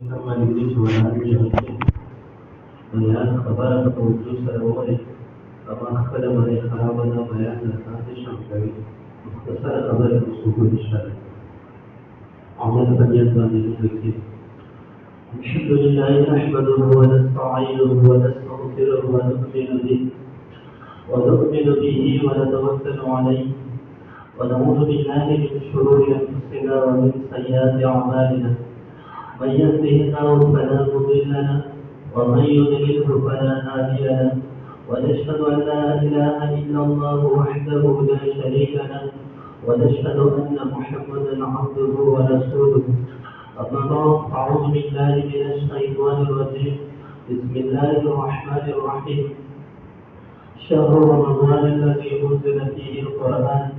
كما يدرك ولا يجري بيان خبر توجه سروري أما أخبر من خرابنا بيان لسات شمكوي مختصر خبر الأصول الشرعي عمل بيان بني ذكي الحمد لله نحمده ونستعينه ونستغفره ونؤمن به ونتوكل عليه ونعوذ بالله من شرور أنفسنا ومن سيئات أعمالنا من يهده الله فلا مضل له ومن يضلله فلا هادي له ونشهد ان لا اله الا الله وحده لا شريك له ونشهد ان محمدا عبده ورسوله اما بعد فاعوذ بالله من الشيطان الرجيم بسم الله الرحمن الرحيم شهر رمضان الذي انزل فيه القران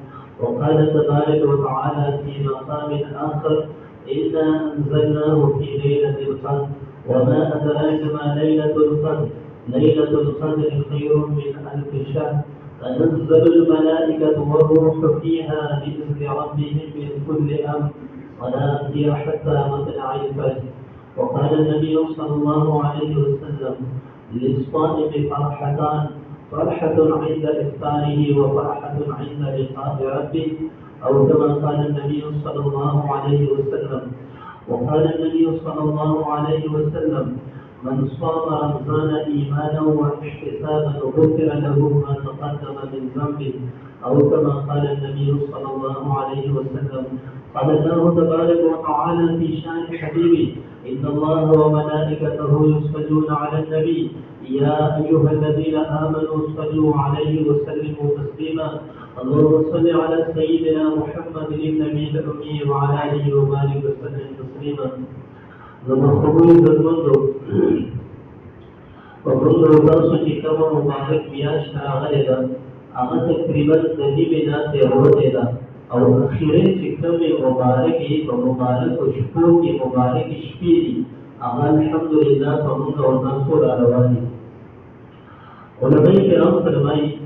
وقال تبارك وتعالى في مقام اخر إنا أنزلناه في ليلة القدر وما أدراك ما ليلة القدر ليلة القدر خير من ألف شهر تنزل الملائكة والروح فيها بإذن ربهم من كل أمر ولا هي حتى مطلع الفجر وقال النبي صلى الله عليه وسلم للصائم فرحتان فرحة عند إفطاره وفرحة عند لقاء ربه أو كما قال النبي صلى الله عليه وسلم وقال النبي صلى الله عليه وسلم من صام رمضان إيمانا واحتسابا غفر له ما تقدم من ذنبه أو كما قال النبي صلى الله عليه وسلم قال الله تبارك وتعالى في شان حبيبه إن الله وملائكته يصلون على النبي يا أيها الذين آمنوا صلوا عليه وسلموا تسليما اللهم صل على سيدنا محمد النبي الأمي وعلى آله وبارك وسلم تسليما لما قبول ذنبه وقبل درس كتاب مبارك بياش غيره أما تقريبا تجيبنا تيروتنا أو أخيرا كتاب مبارك ومبارك وشكوك مبارك شفيدي أما الحمد لله فمن ونصر على والي علماء کرام فرمائي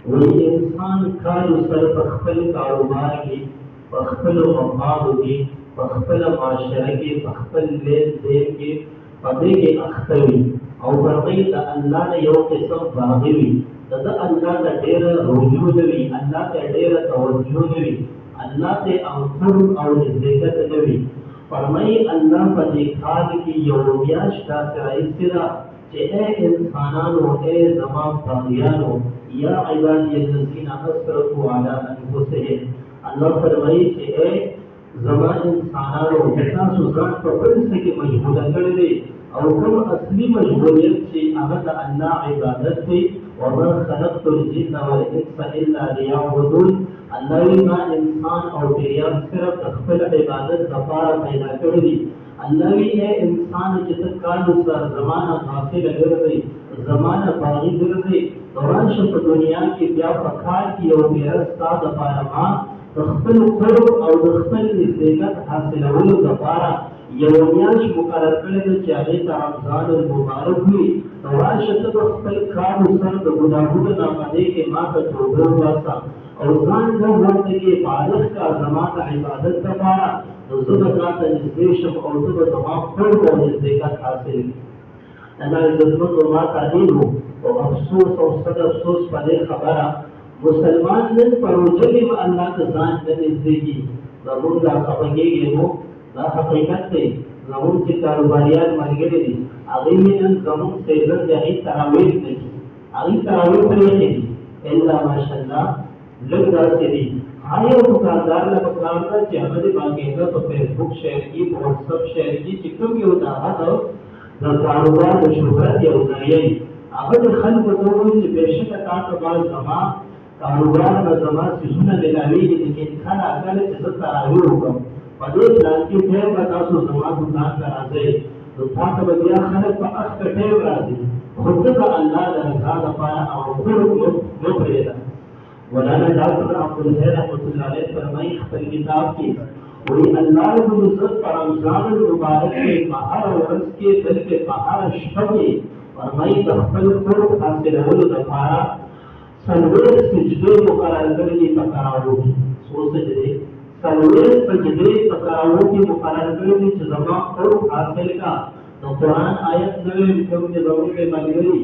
وہی انسان کارو سر پخپل کاروبار کی پخپل مفاد کی پخپل معاشرہ کی پخپل لین دین کی پدے کے اختوی او فرمائی دا اللہ نے یو قسم باغوی دا اللہ کا دیر رجوع وی اللہ کا دیر توجہ وی اللہ تے انصر او نزدیکت وی فرمائی اللہ پدے کھال کی یومیاش کا سرائسرا کہ اے انسانانو اے زمان باغیانو یا عبادی الذین اسرفوا علی انفسهم اللہ فرمائی کہ اے زمان انسانانو جتا سوزان پر پرسے کی مجبولا کردے اور کم اصلی مجبولیت سے اغد اللہ عبادت تھی وما خلقت الجن والانس الا لیعبدون اللہ ما انسان اور پیریان صرف تخفل عبادت دفارہ پیدا کردی اللہ اے انسان جتک کالو سر زمانہ غافل گردے زمانہ باغی گردے دوران شپ دنیا کی بیا پکار کی اور بیرستا دپارما دخپل قرب او دخپل نزدیکت حاصل اولو دپارا یومیاش مقرر کرده چاہے تا رمضان المبارک ہوئی دوران شپ دخپل کالو سر دگناہون نامدے کے ماں کا توبہ واسا اور زان دو وقت کے بالغ کا زمان عبادت دپارا زبدات نزدیشم اور زبد زمان قرب و نزدیکت حاصل اللہ عزتمند و ما تعلیم ہو اور افسوس اور صد افسوس پدے خبرہ مسلمان نن پروجلی میں اللہ کا ذان نزدیکی ضرور دا خبرگے گے ہو دا حقیقت تے ضرور سے کاروباریات مرگرے دی اغیمی نن ضرور سے زند اغی تراویل نہیں اغی تراویل پر یہ نہیں اللہ ماشاءاللہ لگ دا سے دی آئے وہ دکاندار لگا کارتا چی ہمیں باقیدہ تو فیس بک شیئر کی واٹس اپ شیئر کی چکم کی ہوتا ہے دا کاروبار دا شہرت یا ذریعی اگر خلق دوئی چی بیشک تاکہ بعض زمان کاروبار دا زمان سیزونہ ملاوی گی لیکن کھل اگر چیزت تراوی ہوگا پدے پلان کی پیر بتاسو زمان دکان کا رازے تو تاکہ بدیا خلق پا اخ کا ٹیو رازی خود کا اللہ دا رضا دا پایا اور خلق مبریدہ مولانا ڈاکٹر عبدالحیر رحمۃ اللہ علیہ فرمائی خپل کتاب کی وہی اللہ رب العزت پر رمضان المبارک کے پہاڑ ورس کے بلکہ پہاڑ شپے فرمائی تخفل قرب حاصل اول دفارہ سنویر سجدے مقرر کرنی تقرارو کی سو سجدے سلوه سجده تقراو کی مقرر کړی چې زما قرب حاصل کا نو قرآن آیت نوې کوم چې ضروري به ملګری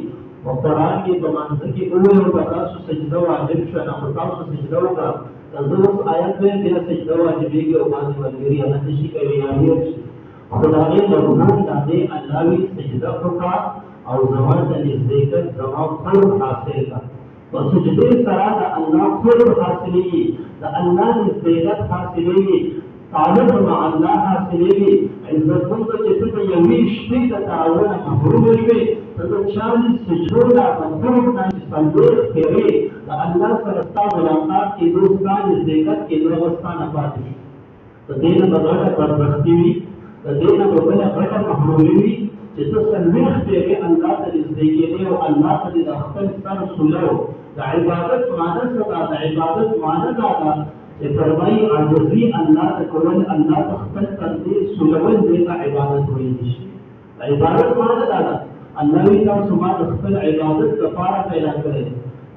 او قرآن کې په مانځ کې اوه او تاسو سجده واجب شو نه تاسو سجده وکړه تاسو آیت به بیا سجده واجبېږي او باندې ملګری هغه شي کوي یادې خدای مرحوم دې الله وی سجده وکړه او زما د نزدېکت زما قرب حاصل کا وسجده سره د الله قرب حاصلېږي د الله نزدېکت حاصلېږي تعلق مع الله حاصلېږي عزتمند چې ته یوې شپې د تعاون محروم شوې ته د 40 سجدو لا قرب نه څلور پېرې د الله سره ستاسو ملاقات کې دوستان نزدېکت کې دوستانه پاتې د دې نه بغیر پربختي وي د دې نه بغیر غټه محرومي وي چې ته څلور پېرې الله ته نږدې کېږې او الله ته د خپل سر سولو د عبادت معنی څه د عبادت معنی دا ده چې فرمایي عاجزي الله ته کول الله ته خپل تندې سولول دې ته عبادت وایي شي عبادت معنی دا ده الله وی تاسو ما د خپل عبادت لپاره پیدا کړی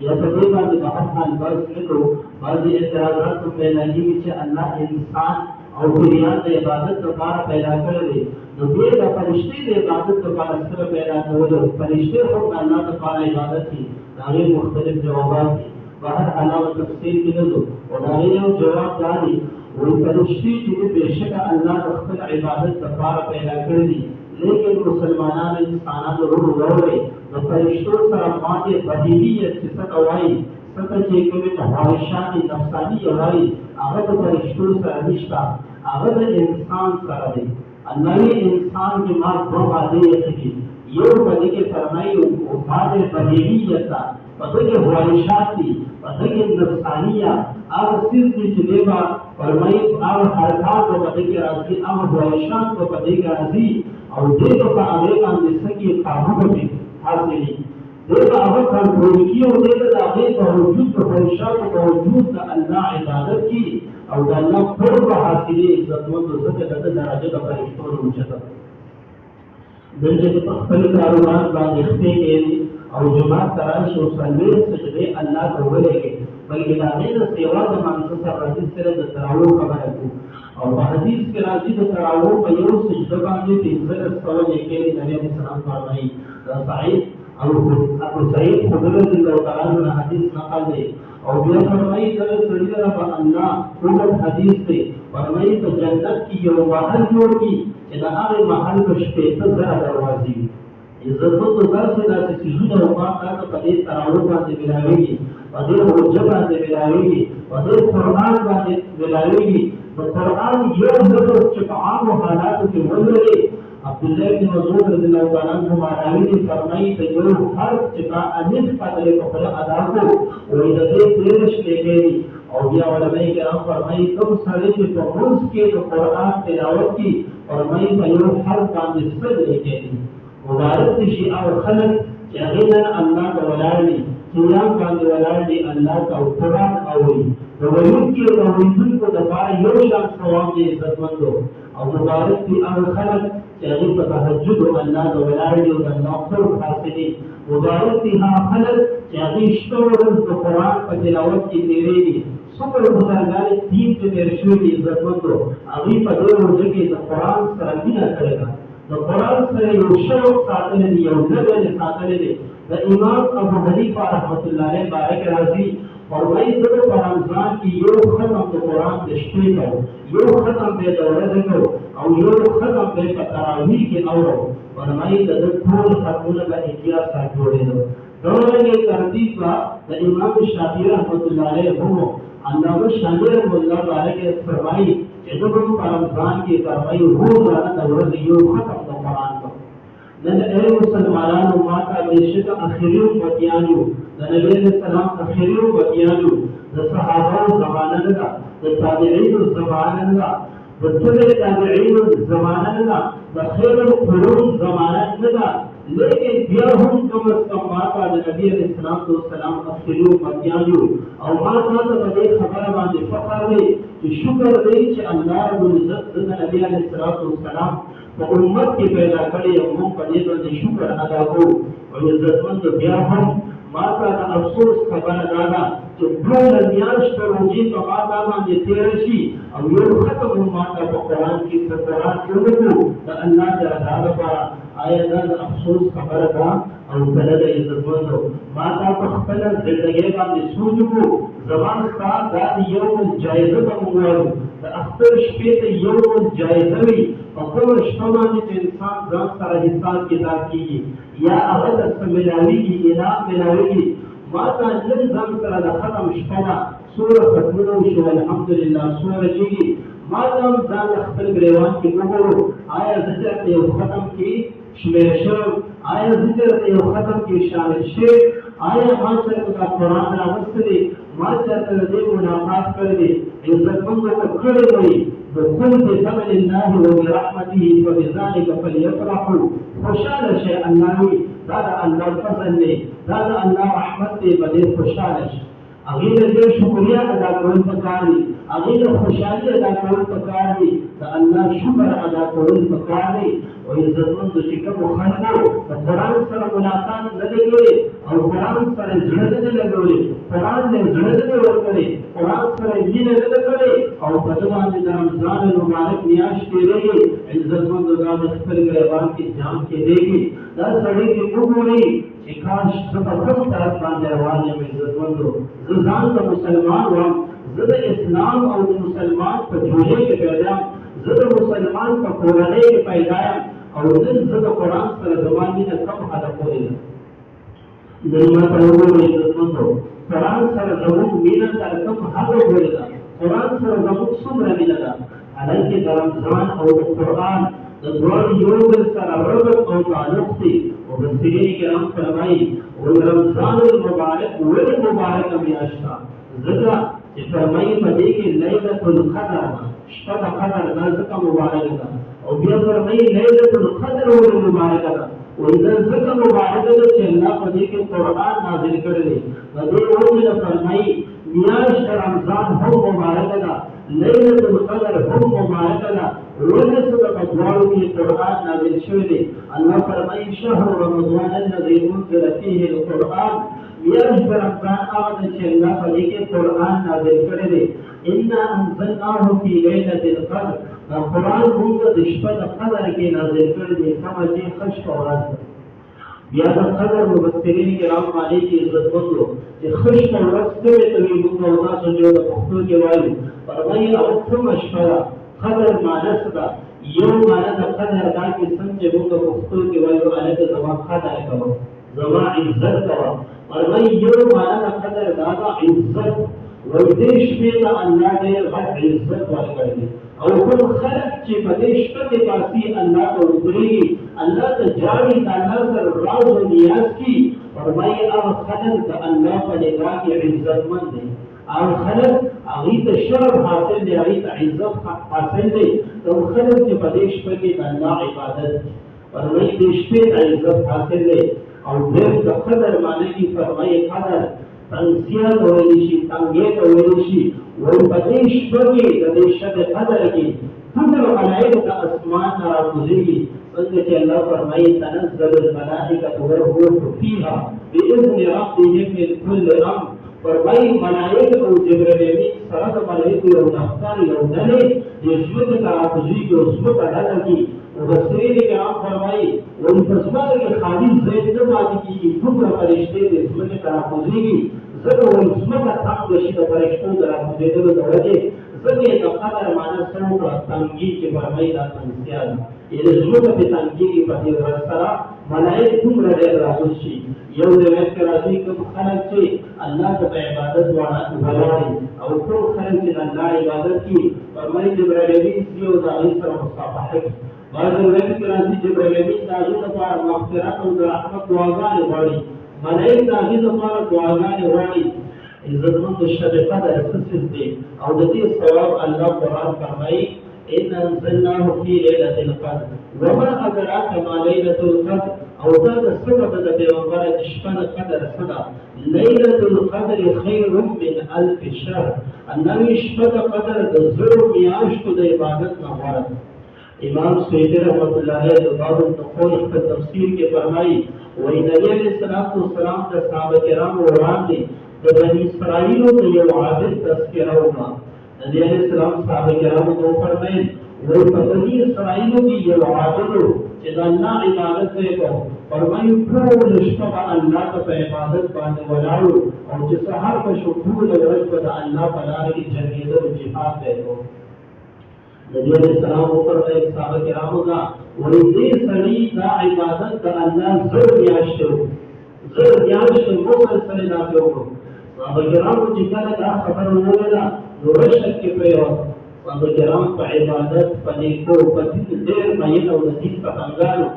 یا په دې باندې په هر حال بس لیکو بعضي اعتراضات پیدا کیږي چې الله انسان او دنیا د عبادت لپاره پیدا کړی نو دې د فرشتي د عبادت لپاره سره پیدا کول فرشتي هم الله لپاره عبادت دي دا مختلف جوابات دي بهر علاوه تفصیل کې نه او دا یو جواب دی او فرشتي چې بهشکه الله خپل عبادت لپاره پیدا کړی لیکن مسلمانان انسانانو ورو وروي د فرشتو سره ماته بدیهیت چې څه کوي څه چې کومه خواهشات نفسانی وایي هغه د فرشتو سره نشته هغه د انسان سره دی الله انسان کې ما دوه باندې یې یو باندې کې فرمایي او باندې بدیهیت پدې خواهشات دي پدې نفسانیه هغه څه چې دیوا فرمایي هغه حرکات په پدې کې راځي هغه خواهشات په پدې کې راځي او دې په هغه باندې سکه قابو به حاصلې دې هغه کنټرول کیو دې د هغه په وجود په خواهشات په وجود د الله عبادت کی او د الله قرب حاصلې عزتمند زکه د درجه د فرشتو اوچته دغه په خپل کاروبار باندې خپې او جماعت تراش او سلوی سجده الله ته ولګي بلکې دا نه سیوا د مانځ سره راځي سره د تراویح خبره کو او په حدیث کې راځي د تراویح په یو سجده باندې 300 سوال کې نبی اسلام فرمایي دا صحیح ابو سعید خدای دې الله تعالی حدیث نقل دی او بیا فرمایي دا سړي په الله ټول حدیث دی فرمایي په جنت کې یو محل جوړ کی چې دا هغه محل په شپې ته زړه دروازې عزتمند داسې چیزونه او ما تاسو په دې تراویح باندې ملاويږي په دې حجت باندې ملاويږي په دې قرآن باندې ملاويږي په قرآن یو ځل چې په عام حالاتو کې ولري عبد الله بن مسعود رضی الله تعالی عنہ مراوی فرمایي ته یو حرف چې کا الف پدې په خپل ادا کو او دې تیرش لګي او بیا علماء کرام فرمایي کوم سړی چې په روز کې د قرآن تلاوت کوي فرمایي په یو حرف باندې سجده کوي مبارک شي او خلق چې هغه الله تعالی قیام باندې ولاړ دي الله او قرآن اوري نو ویل کې او ویل کو د پاره یو شان ثواب دي عزتمندو او مبارک دي او خلق چې هغه په تهجد الله ولاړ دي او الله قرب حاصلي مبارک دي هغه خلق چې هغه شپه ورځ د قرآن په تلاوت کې تیرېږي څومره بزرګان دین ته ورشي دي عزتمندو هغه په دې ورځ کې د قرآن سره مینه کوي د قرآن سره یو شوق ساتل دي یو نظر ساتل دي د امام ابو حنیفه رحمۃ اللہ علیہ بارک راضی فرمایي د رمضان کې یو ختم د قرآن د شپې کو یو ختم به د ورځې کو او یو ختم به په تراویح کې اورو فرمایي د ټول ختمونه به احتیاط سره جوړېدو دغه ترتیب د امام شافعی رحمۃ اللہ علیہ هم علامه شامل مولا بارک فرمایي چې د رمضان کې فرمایي روزانه د ورځې یو ختم د قرآن کو نن اے مسلمانانو ماته بشک اخیری وتیانو د نبی اسلام اخیری وتیانو د صحابه زمانه نه د تابعین زمانه نه د تبع تابعین زمانه نه د خیر القرون زمانه نه لیکن بیا هم کم از کم ماته د نبی اسلام اخیری وتیانو او ماته د دې خبره باندې فخر دی چې شکر دی چې الله رب العزت د نبی اسلام په امت کې پیدا کړی او موږ په دې باندې شکر ادا کوو او عزتمند بیا هم ما ته د افسوس خبره دا ده چې ټول میاشت روزي په ما باندې تیر شي او یو ختم ما ته په قرآن کې په قرآن کې وکړو د الله د رضا لپاره. آیا دا د افسوس خبره ده او کله د عزتمندو ما تا په خپل زندګۍ باندې سوچ وکړو زمان ستا دا یو جایزه به موږ وایو د اختر شپې ته یو جایزه وي په کومه شپه باندې چې انسان ځان سره حساب کتاب کېږي یا هغه ته څه ملاوېږي انعام ملاوېږي. ما ته نن ځان سره د ختم شپه ده څومره ختمونه وشو الحمدلله څومره کېږي. ما ته هم ځان له خپل ګریوان کې وګورو آیا زه چېرته یو ختم کې شمېر شوم آیا زه چېرته یو ختم کې شامل شوی آیا ما چېرته دا قرآن راوستی دی ما چېرته د دې مناقات کړی دی عزتمندو ته کړی وایي قل بفضل الله وبرحمته فبذلك فليفرحوا. خوشاله شئ الله وي دا د الله فضل دی دا د الله رحمت دی په دې خوشاله شئ. هغې ته ډېر شکریا ادا کول پکار دي هغې ته خوشحالي ادا کول پکار دي د الله شکر ادا کول پکار دی. او عزتمندو چې کومو خلکو د قرآن سره ملاقات نه دی کړی او قرآن سره زړه نه دی لګولی قرآن له زړه نه دی ورکړی قرآن سره مینه نه ده کړې او په ده باندې د رمضان مبارک میاشت تېرېږي عزتمندو دا د خپل ګریوان کې جام کېدېږي دا سړی کې وګورئ چې کاش زه په کوم طرف باندې روان یم. عزتمندو زه ځان ته مسلمان وم زه د اسلام او د مسلمان په جوړې کې پیدا یم زه د مسلمان په کورنۍ کې پیدا یم او نن زه د قرآن سره زما مینه کم حده پورې ده. نن ما ته وګورئ عزتمندو قرآن سره زموږ مینه تر کوم حده پورې ده قرآن سره زموږ څومره مینه ده. حالانکې د رمضان او د قرآن د دواړو یو بل سره ربط او تعلق دی. مفسرین کرام فرمایي رمضان المبارک ولې مبارکه میاشت ده ځکه چې فرمایي په دې کې لیلة القدر شپه د قدر دا ځکه مبارکه ده او بیا فرمایي لیلة القدر ولې مبارکه ده وایي دا ځکه مبارکه ده چې الله په دې کې قرآن نازل کړی دی. په دې وجه نه فرمایي میاشت رمضان هم مبارکه ده لیلة القدر هم مبارکه ده ولې څه په دواړو کې قرآن نازل شوی دی. الله فرمایي شهر رمضان الذي انزل فيه القرآن میاشت رمضان هغه ده چې الله په دې کې قرآن نازل کړی دی. انا انزلناه في ليلة القدر دا قرآن موږ د شپه د قدر کې نازل کړی دی کومه چې ښه شپه ورځ ده. بیا د قدر مفسرین کرام باندې کې عزتمندو چې ښه شپه ورځ کوې ته وي موږ او تاسو چې د پښتو کې وایو فرمایي هغه کومه شپه ده قدر معنی څه ده یو معنی د قدر دا چې څنګه چې موږ په پښتو کې وایو هلکه زما قدر کوه زما عزت کوه فرمایي یو معنی د قدر دا ده عزت وایي دې شپې ته الله ډېر غټ عزت ورکړی دی او کوم خلک چې په دې شپه کې پاسي الله ته ودرېږي الله ته جاړي د الله سره راز او نیاز کي فرمایي هغه خلک د الله په نگاه کې عزتمند دي هغه خلک هغې ته شرف حاصل دی هغې ته عزت حاصل دی کوم خلک چې په دې شپه کې د الله عبادت فرمایي دې شپې ته عزت حاصل دی. او ډېر د قدر معنی کې فرمایي قدر تنګسیا ته ویلی شي تنګې ته ویلی شي وایي په دې شپه کې د دې شپې قدر کې ټول ملایکو د اسمان نه راکوزېږي څنګه چې الله فرمایي تنزل الملائکة والروح فیها بإذن ربهم من كل امر. فرمایي ملائکه او جبرائیل امین سره د ملایکو یو دفتر یو ډلې د ځمکې ته راکوزېږي او ځمکه ډکه کړي. مفسرین کرام فرمایي وایي په ځمکه کې خالي ځای نه پاتې کېږي دومره فرشتې د ځمکې ته راکوزېږي ځکه وایي ځمکه تنګه شي د فرشتو د راکوزېدلو د وجې ځکه یې د قدر معنی څه وکړه تنګي چې فرمایي دا تنګسیا ده یعنې ځمکه پرې تنګېږي په دې ورځ سره ملایک دومره ډېر راکوز شي. یو روایت کې راځي کوم خلک چې الله ته په عبادت ولاړ او کوم خلک چې د الله عبادت کوي فرمایي جبرائیل امین ځي او د هغې سره مصافحه کوي. بعض روایت کې راځي جبرائیل امین د هغې لپاره مغفرت او د رحمت دعاګانې غواړي ملایک د هغې لپاره دعاګانې غواړي. عزتمندو شب قدر څه څیز دی او د دې ثواب الله قرآن فرمایي إن أنزلناه في ليلة القدر وما أدراك ما ليلة القدر او دا د سبب د پیغمبر د شپه د قدر صدا ليلة القدر خير من 1000 شهر انوي شپه د قدر د زرو میاشتو د عبادت نه غوره. امام سیوطي رحمت الله علیه د باب النقول په تفسیر کې فرمایي وایي نبی علیه السلام د صحابه کرامو وړاندې د بني اسرائیلو د یو عابد تذکره وکړه. نبی علیه السلام صحابه کرامو ته وفرمایل وایي په بني اسرائیلو کې یو عابد و چې د الله عبادت یې کوو. فرمایي ټوله شپه به الله ته په عبادت باندې ولاړ و او چې سهار به شو ټوله ورځ به د الله په لاره کې جنګېدل او جهاد به یې کوو. نبی علیه السلام وفرمایل صحابه کرامو ته وایي دې سړي دا عبادت د الله زر میاشتې مسلسل داسې وکړو. صحابه کرامو چې کله دا خبره وویله نو رشک کې پرېوت. صحابه کرام په عبادت په نیکو په دین ډېر مین او د دین پتنګانو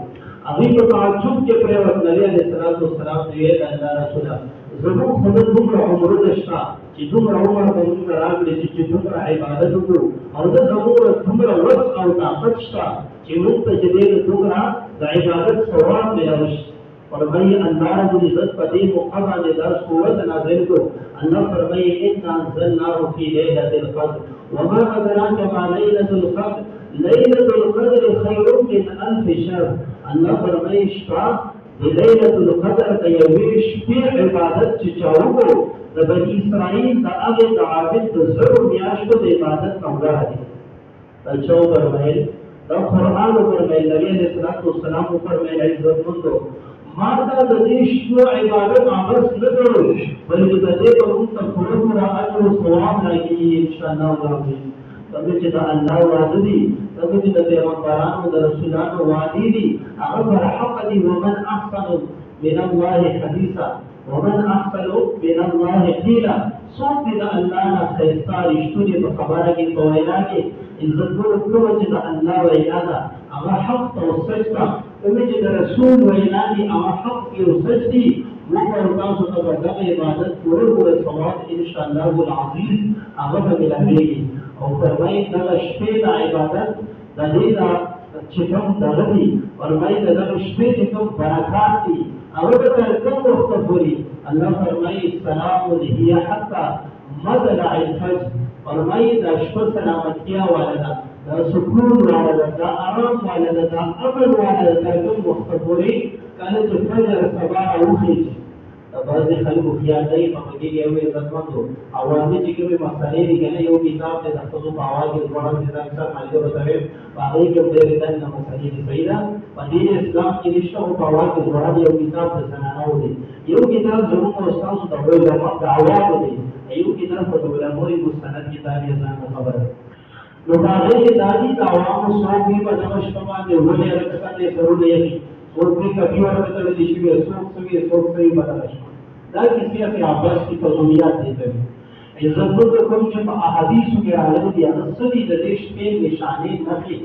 هغوی په تعجب کې پرېوت. نبي علیه السلام ته ویل د الله رسوله زموږ خو نن دومره عمرونه شته چې دومره عمر به موږ ته راکړي چې دومره عبادت وکړو او د زموږ دومره وس او طاقت شته چې موږ ته چې دی دومره د عبادت ثواب میلاو شي. فرمایي الله رب العزت په دې موقع باندې دا سورت نازل کړو. الله فرمایي انا انزلناه فی لیلة القدر وما ادراک ما لیلة القدر لیلة القدر خیر من الف شهر. الله فرمایي شپه د لیلة القدر د یوې شپې عبادت چې چا وکړو د بني اسرائیل د هغې د عابد د زرو میاشتو د عبادت همدغه دی. دا چا وفرمایل؟ دا قرآن وفرمایل. نبي علیه الصلاة والسلام وفرمایل عزتمندو ما ته د دې شپو عبادت عبث نه کړو بلکې د دې په موږ ته پوره اجر او ثواب راکړي انشاءالله راځي. څنګه چې د الله وعده دي څنګه چې د پیغمبرانو د رسولانو وعدې دي هغه پر حق دي. ومن احسن من الله حدیثا ومن احسن من الله قیلا. څوک دې د الله نه ښایسته رښتونې په خبره کې په وینا کې عزتمنو کومه چې د الله وینا ده هغه حق ته او سچ ته کومې چې د رسول وینا دي هغه حق دي او سچ دي. موږ به تاسو ته به دغه عبادت پوره ثواب انشاءالله العزیز هغه به ملاویږي. او فرمایي دغه شپې د عبادت د دې چې کوم دغه دي فرمایي د دغه شپې چې کوم برکات دي هغه به تر کوم وخته پورې الله فرمایي سلام هي حتی مطلع الفجر. فرمایي دا شپه سلامتیا والا ده دا سکون والا ده دا آرام والا ده دا امن والا ده تر کوم وخته پورې کله چې فجر سبا راوخېږي. بعضې خلکو خیال دی په پکې کې یو عزتمندو عوامي چې کومې مسالې دي که نه یو کتاب دی د ښځو په اواز کې ځوړند چې دا اکثر ملګرو ته ویم په هغې کې هم ډېرې دننه مسلې دي. صحیح ده په دین اسلام کې نشته خو په اواز کې ځوړند یو کتاب د زنانو دی. یو کتاب زموږ او ستاسو د عوامو دی. یو کتاب په د علماوو مستند کتاب یې ځان ته خبره ده. نو په هغې کې دا دي د عوامو څوک وي په دغه شپه باندې ولې رکعت یې سرونه یخي څوک پرې کفي ورته تړلې شوي څوک څه وي څوک څه وي په دغه شپه دا کسی اسی عباس کی فضولیات دیتے ہیں. عزتمند کوم چې په احادیثو کې راغلي دي هغه څه دي د دې شپې نښانې نښې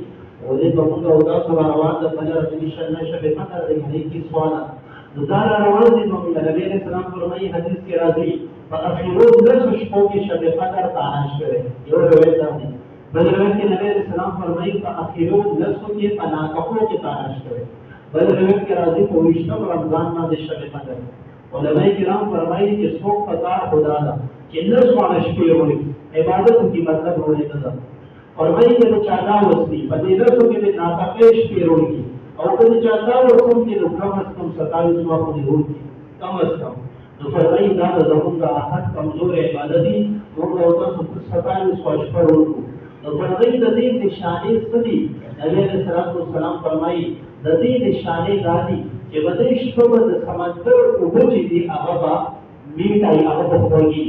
او دې په موږ او تاسو روان د فجر د نشه به قدر دی هغې کې سواله نو دا روان دي. نو نبي علیه السلام فرمایي حدیث کې راځي په اخرو لسو شپو کې شب قدر تعین شوی. یو روایت دا دی. بل روایت کې نبي علیه السلام فرمایي په اخرو لسو کې په ناکحو کې تعین شوی. بل روایت کې راځي په 20 رمضان باندې شب قدر. علماء کرام فرمایي چې څوک پکار خدا ده چې لږ وانه شپې وړي عبادت کی مطلب وړي نه ده. فرمایي چې چا دا وسي په دې لږو کې د ناپاکۍ شپې وړي او کله چې چا وسم کې نو کم از کم 27 واقع دي وړي کم از کم. نو فرمایي دا زموږ د احد کمزور عبادت دي موږ او تاسو 27 شپې وړو. نو فرمایي د دې نشانې څه دي؟ نبی علیه السلام فرمایي د دې نشانې دا دي چې په دې شپه به د سمندر اوبه چې دي هغه به میټایي هغه به خوږي.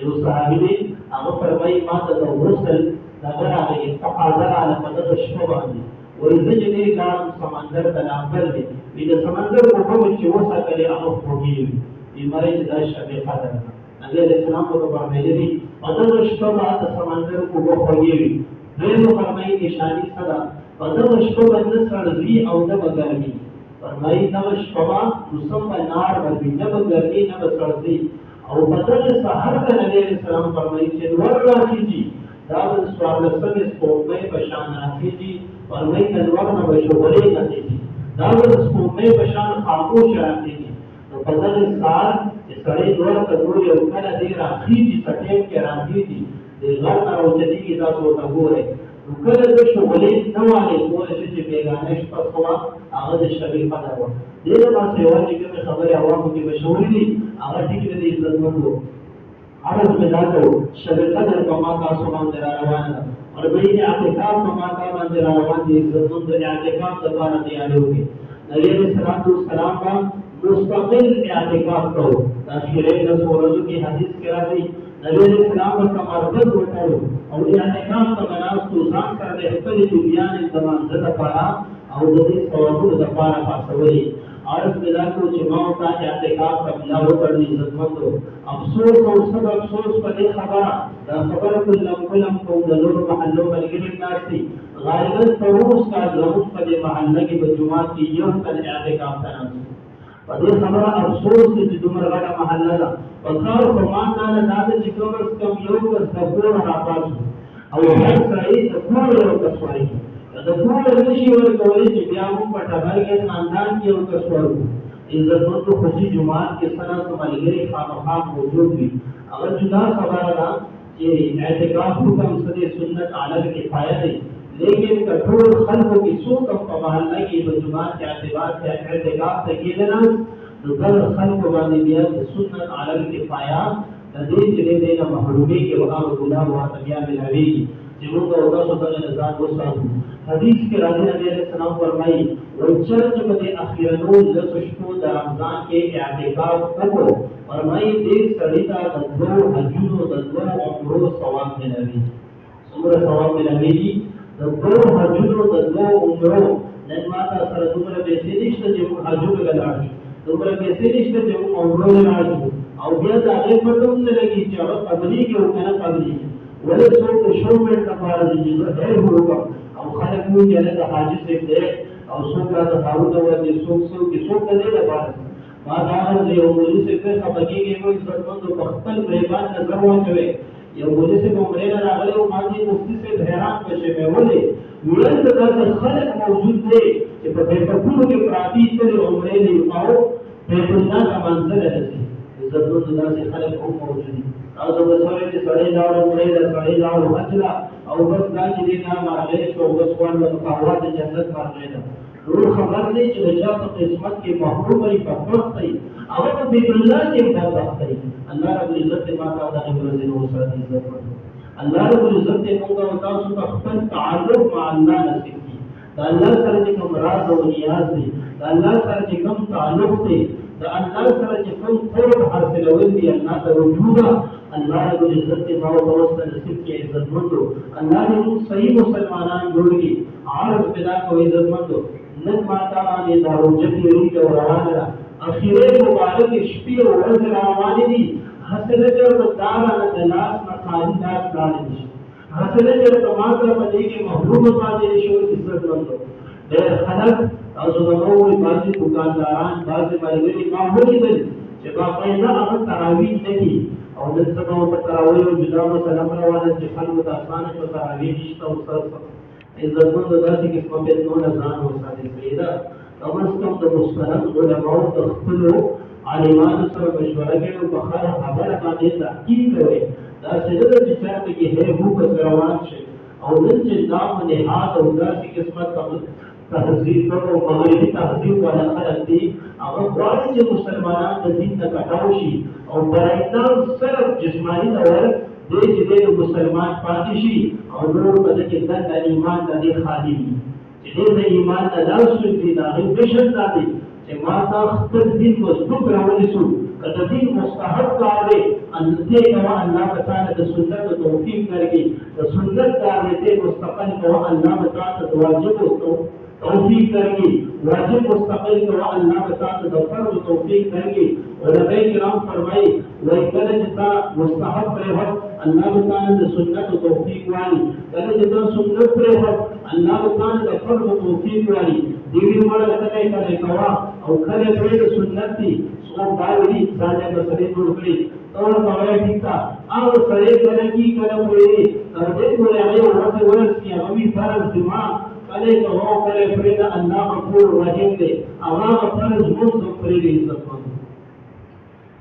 یو صحابي دی هغه فرمایي ما ته د غسل دغه راغی تقاضا راغله په دغه شپه باندې وایي زه چې ډېر ګرم سمندر ته لامبل دی وایي د سمندر اوبه مې چې وساتلې هغه خوږې وي. بیمارۍ چې دا شب قدر ده. نبي علیه السلام ورته فرمایلي دي په دغه شپه به د سمندر اوبه خوږې وي. دویمه فرمایي نښاني څه ده؟ په دغه شپه به نه سړځي او نه به ګرمي. فرمایي دغه شپه به موسم به نار به وي نه به ګرمي نه به سړځي. او په دغه سحر ته نبي علیه السلام فرمایي چې لمر راخېږي دا به د 14مې سپوږمۍ په شان راخېږي. فرمایي د لمر نه به شغلې نڅېږي دا به د سپوږمۍ په شان خاموش راخېږي. نو په دغه سهار چې سړی لمر ته ګوري او کله دی راخېږي څه ټایم کې راخېږي د غر نه راوچتېږي تاسو ورته ګورئ وکله د شغلې نه والي کولی شي چې بیګانه شپه خوا هغه د شبي قدر و دې لپاره سیوا چې کومې خبرې عوامو کې مشهورې دي هغه ټیک د عزتمندو عرض میں داخل شب قدر کا ماتا سبحان درا روان اور بھئی اعتکاف کا ماتا من درا روان دی عزتمند اعتکاف دوبارہ تیار ہوگی نبی علیہ السلام کا مستقل اعتکاف کرو تاخیر 10 روزوں کی حدیث کے راضی نبی علیہ السلام کا کمربند وکړو او اعتکاف کا مناس تو ځان سره د خپل بیان د منځ لپاره او د دې ثوابونو لپاره پاسوي عرض بلا کو جماعوں کا اعتکاف کا بلاو کرنی عزتمندو افسوس اور سب افسوس پر یہ خبر کلم کو دلور محلوں پر گرم ناستی غالباً تروس کا ضرور پر محلہ کی بجماعت کی یوم کا اعتکاف کا نام پر یہ خبر افسوس سے جدومر غٹا محلہ دا وقار فرمان نانا نادر جکومر کم یوم کا دکور حافظ او ہر سعید دکور یوم کا سوائی د ټول نشي ورکولای چې بیا موږ په ټبر کې خاندان کې یو کسور عزتمند خوشي جماعت کې سره سمالګری خامخا موجود وي هغه جدا خبره ده چې اعتکاف حکم سره سنت علی کفایه دی لیکن کټول خلکو کې څوک په محله کې په جماعت کې اعتبار کې اعتکاف ته کېدل نو بل خلکو باندې بیا سنت علی کفایه د دې چې دې نه محرومي کې وهاب ګناه او بیا ملوي چې موږ او تاسو ته نظام وساتو حدیث کے راضی نبی علیہ السلام فرمائی وچرچ بدے اخیرنو لسشتو در رمضان کے اعتکاف کو فرمائی دیر سڑیتا ددو حجونو ددو عمرو ثواب ملوی سمرا ثواب ملوی ددو حجونو ددو عمرو نجماتا سر دمرا بیسی نشتا جمع حجون گلارشو دمرا بیسی نشتا جمع عمرو گلارشو او بیاد آگے پتم سے لگی چاہو قبلی کے اوکنا قبلی ولی سوک شو میں تفارض جیزا ہے ہوگا او خلق مو چې له حاجی سے دې او څوک را ته داوود او دې څوک دې له پاره ما دا یو مولوی سے په خبرګي کې یو ضرورت په خپل غیبان نظر واچوي یو مولوی سے عمره راغلی او ماضي مفتی سے حیران بشي مې ولې ویل دا خلق موجود دی چې په پټونو کې پراتی تل عمره دی او په دنیا کا منزل لري ضرورت دا خلق هم موجود دي او زه وسوي چې سړی دا عمره دا سړی دا حجلا او بس دا چې دینا مارغې شو بس وان له مقاومت جنت مارغې ده نور خبر دی چې رجا په قسمت کې محروم وي په وخت دی او په بیت الله کې په وخت دی الله رب العزت ما تا دا ورځې نو سره عزت الله رب العزت موږ او تاسو ته خپل تعلق مع الله نصیب کړي دا الله سره چې کوم راز او نیاز دی دا الله سره چې کوم تعلق دی دا الله سره چې کوم قرب حاصلول دی الله ته رجوع اللہ رب العزت کے باو دوست نصیب کی عزت مندو اللہ نے ان صحیح مسلمانان جوڑ کی عارض پیدا کو عزت مندو نن ماتا آنے دارو جتی روی اور روان را اخیرے مبارک شپی و ورز روانی دی حسن جر دارا ندلاس نخالی داس دارے دیش حسن جر تماتا پدے کے محروم پاتے شور عزت مندو دیر خلق ازو دموی بازی دکانداران بازی مالگری معمولی دل جب آقائدہ اگر تراویح نکی او د سبا په تراویح او جدا مسله روانه چې خلکو ته اسانه شو تراویح نشته او سره عزتمند داسې قسمه په نور ځان وساتي پیدا کم از کم د مستند علماء د خپل عالمانو سره مشوره کوي او په هر خبره باندې تحقیق کوي دا څه د چې چاته کې هي هو په روان شي او نن چې دا نهاد او داسې قسمت تهذیب او مغربي تهذیب ولا خلق دي هغه غواړي چې مسلمانان د دین ته کټاو شي او برایتنا صرف جسمانی دور دې چې د مسلمان پاتې شي او نور په دې کې د ایمان د خالی وي چې د ایمان د لاسو دي دا غوښتل دي چې ما تا خپل دین مضبوط راوړی شو کله دین مستحب کار دی ان دې نو الله تعالی د سنت توفیق کړي د سنت کار دې مستقل کو الله تعالی د واجب توفیق کریں واجب مستقل کو اللہ تعالی د فرض توفیق کریں علماء کرام فرمائے وکړه چې تا مستحب پر وخت الله تعالی د سنت توفیق والی کله چې تا سنت پر وخت الله تعالی د فرض توفیق والی دیوی مړه کله کله کوا او کله پر سنت دي سو باندې ځان له سره جوړ کړی اور باور ٹھیک تھا اب سره کله کی کله پوری دې کولې هغه ورته ورسې هغه فرض دماغ کله کو کله پرې الله غفور رحیم دی هغه فرض موږ پرې عزت مند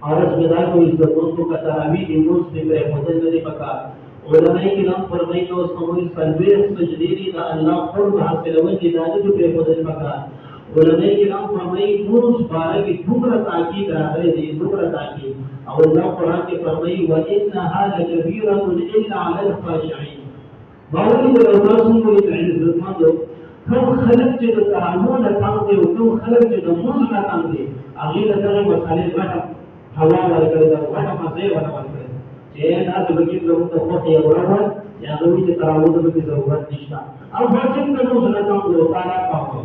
اور اس بدا کو عزت مند کو تراویح دی موږ دې پر خدای دې پکا علماء کرام فرمایي نو سموي سلوي سجدي دي دا الله قرب حاصل وجه دا د په بدل مکان علماء کرام فرمایي موږ بارے دومره تاکید راغلي دي دومره تاکید او الله قرآن کې فرمایي وانها لكبيرة الا على الخاشعين باور دې تاسو موږ عزت مندو کوم خلک چې د تعامل تام دي او کوم خلک چې د موږ نه تام دي هغه له دغه مسالې غټه هوا ورکړي دا غټه مسالې ورکړي چې تاسو به کې زموږ د خوښي اورول یا د ویچ تعامل د ضرورت نشته او هڅه کوو چې تاسو له تعالی پاکو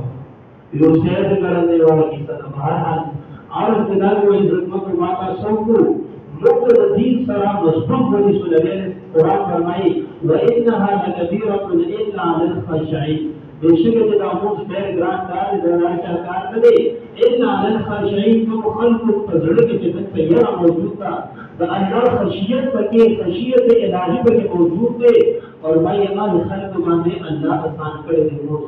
یو څه څنګه دی والا کیسه په هر حال عرض دغه عزت مکو ماتا سوکو نقطه دین سره مضبوط ودی سولې قرآن فرمایي وانها لكبيرة الا على الخاشعين بشکل د اموز ډېر ګران کار دی دا راشه کار دی الا على الخاشعين کوم خلق په زړه کې چې تیار موجود تا د الله خشیت پکې خشیت الهی پکې موجود دی اور مې هغه خلق باندې الله آسان کړی دی موږ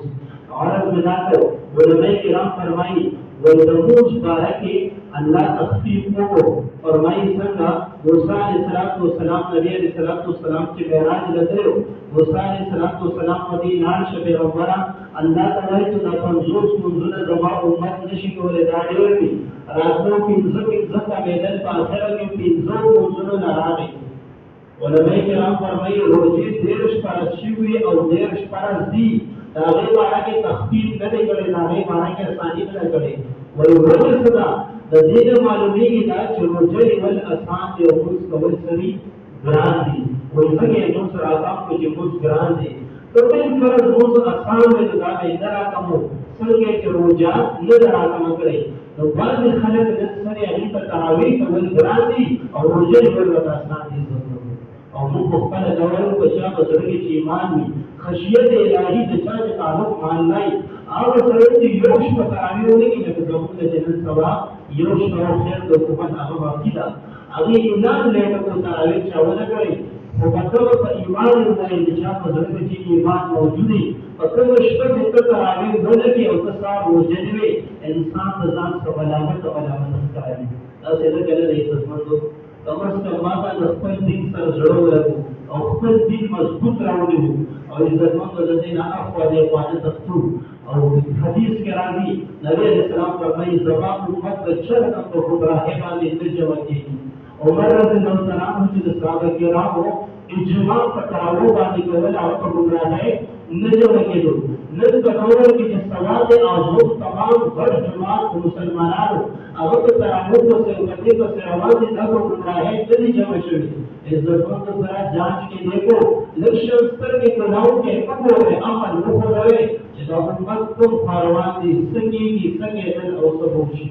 عورت بنا کر علماء کرام فرمایي ولدموز بارکه الله تخفیف کو فرمایي څنګه موسی علیہ السلام نبی علیہ السلام چې معراج لته موسی علیہ السلام په دې لار شپه پیغمبره الله تعالی ته د 50 منځونه زما امت نشي کولای دا ډېر دي راتلو کې ځکه بدل په اخر کې 50 منځونه لاره علماء کرام فرمایي روزي دیرش فرض شوی او دیرش فرض دي دا غي معنی کې تخفیف نه دی کړی دا غي معنی کې آسانی نه کړی وایي ورته صدا د دې معلومیږي دا چې روزي ول آسان دی او موږ کول سری ګران دي وایي څنګه نو سره آسان کو چې موږ ګران دي کله فرض موږ آسان دی دا به نه راکمو څنګه چې روزا نه راکم کړی نو باندې خلک د سره هغه په تراویح کول ګران دي او روزي ول آسان دي او موږ خپل ډول په شا په سره کې ایمان وي خشیت الهی د چا چې تعلق مان نه هغه سره چې یو شپه تراویح نه کې د زموږ د جنت سوا یو شپه خیر د حکومت هغه باقی ده هغه اعلان لري په تراویح چاونه کوي او په په ایمان باندې د چا په سره کې ایمان موجود دی په کوم شپه چې تراویح ونه کې او تاسو وجنوي انسان د ځان څخه علامت ښکاري دا څه کله د عزت مندو کمر څخه ماته د خپل دین سره جوړو ورکو او خپل دین مضبوط راوړي او عزت مند د دین اخوا د قانون دستور او حدیث کې راځي نبی علیہ السلام فرمایي زبان امت د چرته په ابراهیم باندې تجربه کیږي عمر رضی الله عنه چې د صحابه کرامو اجماع په تراو باندې کول او په ګمراهۍ نه جوړېدو نن په ډول کې چې سواد اعظم تمام غړ جماعت مسلمانانو هغه په تراو په سیمه په روان دي دا په ګمراهۍ د جمع شوی عزت مند سره جانچ کې دیکھو لکشن ستر کې کلاو کې کومه عمل نه کوي چې دا امت کوم روان دي څنګه او سبوشي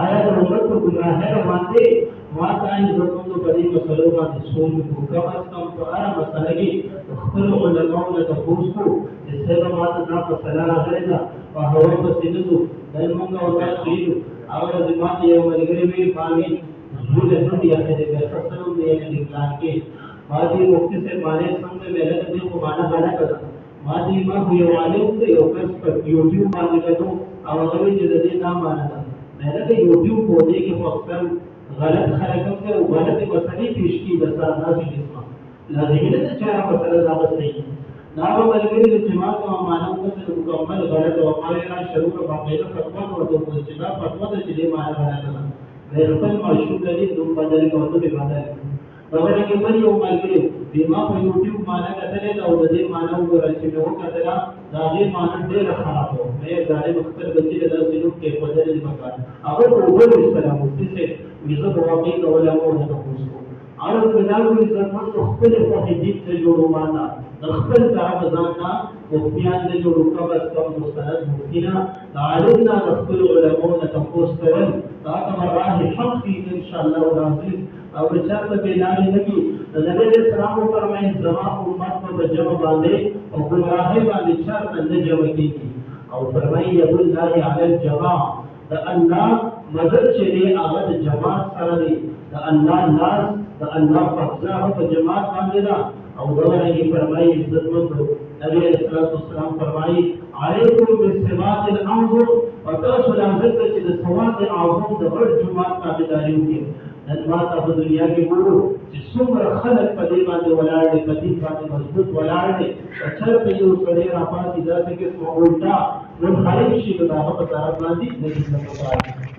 آیا د امت په ګمراهۍ روان دي ماته عزت مند په دې مسلو باندې سوم کو کم از کم په هر مسله کې خپل علماء له تاسو چې څنګه ماته دا مسله راغلي ده په هوا په سینو د موږ او تاسو او د ماته یو ملګری وی پامي زول نه دی هغه د فصلو دی نه پلان کې ماته مفتی سے باندې څنګه ویل د کو معنا غلا کړه ماته ما یو عالم ته یو کس په یوټیوب باندې کړو او هغه چې د دې نام معنا ده نه د یوټیوب په دې کې فقط غلط خلقوں سے غلط مسئلے پیش کی دستانداز جسم لازمی نه چې هغه مسله دا صحیح دا به ملګری د جماعت او مانو څخه مکمل غلط او قایره شروع په باندې فتوا ورته چې دا فتوا د دې معنی غلطه ده د خپل مشهور دلیل دوم بدل کوته به بدل دا کې بل یو ملګری بما په یوټیوب معنی کتل او د دې معنی وګورل چې نو کتل دا غي معنی ډېر خراب و مې ځای مختلف بچی د سلوک کې په بدل مکان هغه په وګورل اسلام دې ویزه واقعي علماء نه تاسو عرض بدل عزت مند خپل په دې ته جوړو معنا د خپل طرف ځاننا مفتیان دې جوړو کبس کم مستند مفتینا عالمنا خپل علماء نه تاسو کول دا کوم راه حق دې ان شاء الله العزيز او چاته به لارې نگی د نبی اسلام فرمایي زما امت په جمع باندې او ګمراهي باندې چاته نه جمع کیږي او فرمایي ید الله علی الجماع د الله مدد چې دی هغه د جماعت سره دی د الله ناز د الله قبضه په جماعت باندې ده او دغه فرمایي عزت مند نبی اسلام فرمایي علیکم بالثبات الانظر تاسو لازم ته چې د ثواب اعظم د غړ جمعه تابعداري وکړي. نن ما ته په دنیا کې ګورو چې څومره خلک په دې باندې ولاړ دي، په دې باندې مضبوط ولاړ دي. که چېرته یو سړی راپاسي داسې قسمه الټا منحرف شي نو د هغه په طرف باندې نه کېږي.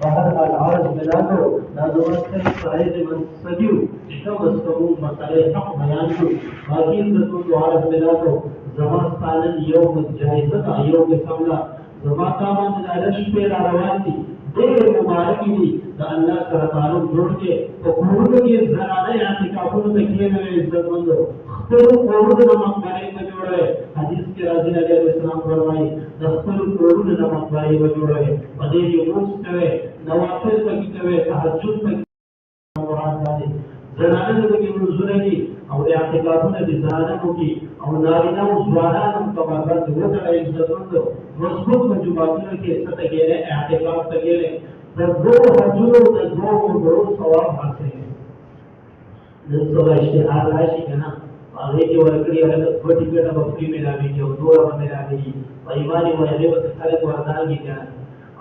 بهر حال عرض ملاتړ دا زما ستاسو صاحب منصبي وو چې کوم از کوم مسئلې حق بیان کړو. باقي د عرض ملاتړ زما ستانه یو جایزه ده، یو قسم ده. زما تا باندې د الله شپې را روان دي، ډېر مبارکې دي. د الله سره تعلق جوړ کړې، په کورونو کې زنانه اعتکافونو ته کښېنوئ عزتمندو، خپلو کورونو نه مقبرې مه جوړوئ. حدیث کې راځي نبي علیه السلام فرمایي د خپلو کورونو نه مقبرې مه جوړوئ. په دې کې لمونځ کوئ، نوافل پکې کوئ، تهجد پکې مراد دا دی. زنانه پکې لمونځونه دي او اعتکافونه د زنانو کې او نارینه او ځوانان هم په باندې وتړئ عزتمندو. مضبوط په جوماتونو کې څه ته کښېنئ، اعتکاف ته کښېنئ. د دوو حجونو د دوو عمرو ثواب حاصلوي. نن سبا اشتهار راشي که نه، په هغې کې ورکړي هلکه دوه ټکټه به فري مېلاوېږي او دوه به مېلاوېږي. په ایمان یې وایي هغې پسې خلک وردانګي که نه.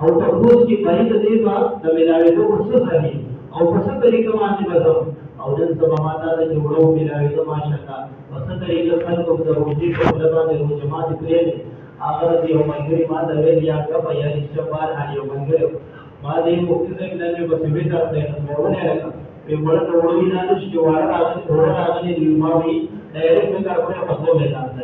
او تپوس کې بهي د دې به د مېلاوېدو په څه ځایي او په څه طریقه باندې به ځم. او نن سبا ما دا ده چې وړه ومېلاوېده ماشاءالله په څه طریقه خلکو د روژې په خوله باندې روژه ماتې پرېږدي. هغه یو ملګري ما ته ویل یا ګپه یا رښتیا بهرحال یو ملګری ما دې مفتي صاحب نن مې پسې بېرته مې ونیولکه ویې مړه ته وړه وي دا نه چې واړه راغلي وړه راغلي دي. ما وایي ډایرکټ مې کار کړی په دوه میدان ته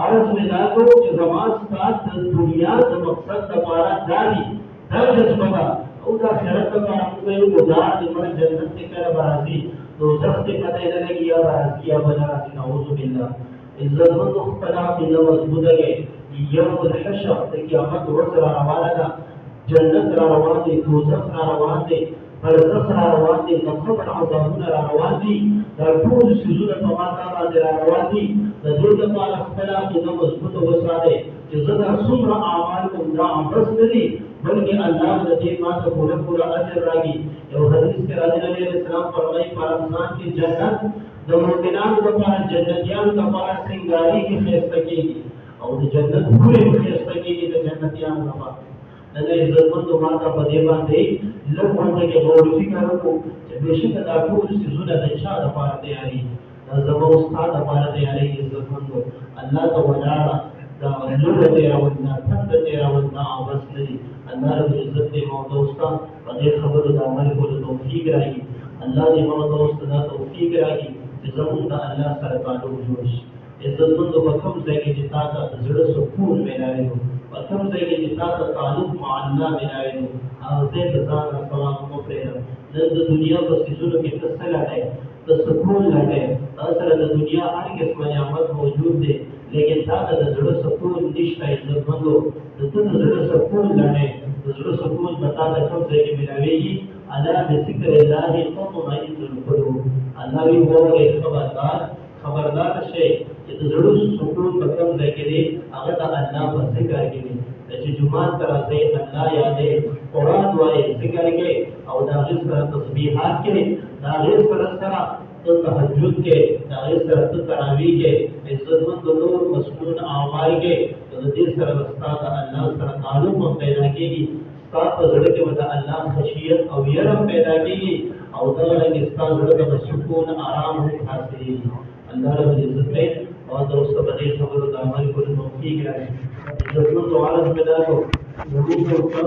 عرض مې دا کړو چې زما ستا د دنیا د مقصد دپاره دا دي، دا جذبه ده او د آخرت دپاره موږ ویلو نو دا چې مړه جنت دې کله به راځي، دوزخ دې پته یې نه لګي یا به راځي یا به نه راځي. نعوذ بالله. عزتمندو خپله عقیده مضبوطه کړئ. یوم الحشر د قیامت ورځ را روانه ده، جنت را روان دی، دوزخ را روان دی، برزخ را روان دی، د قبر عذابونه را روان دي. دا ټول څیزونه په ما تا باندې را روان دي. د دې لپاره خپله عقیده مضبوطه وساتئ چې زه دا څومره اعمال کوم دا بس نه دي بلکې الله د دې ما ته پوره پوره اجر راکړي. یو حدیث کې راځي نبي علیه السلام فرمایي په رمضان کې جنت د مؤمنانو لپاره جنتیانو لپاره سینګارېږي، ښایسته کېږي او د جنت پورې ښایسته کېږي د جنتیانو لپاره. نن عزتمندو ما ته په دې باندې لږ غونډه کې غور و فکر وکړو چې بېشکه دا ټول څیزونه د چا دپاره تیارېږي؟ دا زما او ستا دپاره تیارېږي. عزتمندو الله ته ولاړه دا لوږه تېرول دا تنده تېرول دا عبث نه دي. الله رب العزت دې ما ته اوس ته په دې خبرو د عمل کولو توفیق راکړي. الله دې ما ته اوس ته دا توفیق راکړي چې زموږ د الله سره تعلق جوړ شي. عزتمندو په کوم ځای کې چې تا ته د زړه سکون میلاوېږو، په کوم ځای کې چې تا ته تعلق مع الله میلاوېږو، هغه ځای ته ځان را سلام مه پرېږده. نن د دنیا په څیزونو کې ته څه لټئ؟ ته سکون لټئ. تا سره د دنیا هر قسمه نعمت موجود دی لیکن تا ته د زړه سکون نشته. عزتمندو د ته د زړه سکون لټئ. د زړه سکون په تا ته کوم ځای کې میلاوېږي؟ الا بذکر الله تطمئن القلوب. الله وایي واورئ خبردار شئ چې د زړه سکون په کوم ځای کې دی؟ هغه د الله په ذکر کې دی. چې جومات ته راځئ، الله یادئ، قرآن وایئ، ذکر کې او د هغې سره تسبیحات کې، د هغې سره ته تهجد کې، د هغې سره ته تراویح کې، عزتمندو نور مسنون اعمال کې. د دې سره به ستا د الله سره تعلق هم پیدا کېږي. ستا په زړه کې به د الله خشیت او یره هم پیدا کېږي او دغه رنګې ستا زړه ته به سکون آرام هم حاصلېږي. الله رب العزت دی او ته اوس ته په دې خبرو د عمل کولو توفیق راکړي. عزتمندو عرض مې دا کړو زموږ د استاد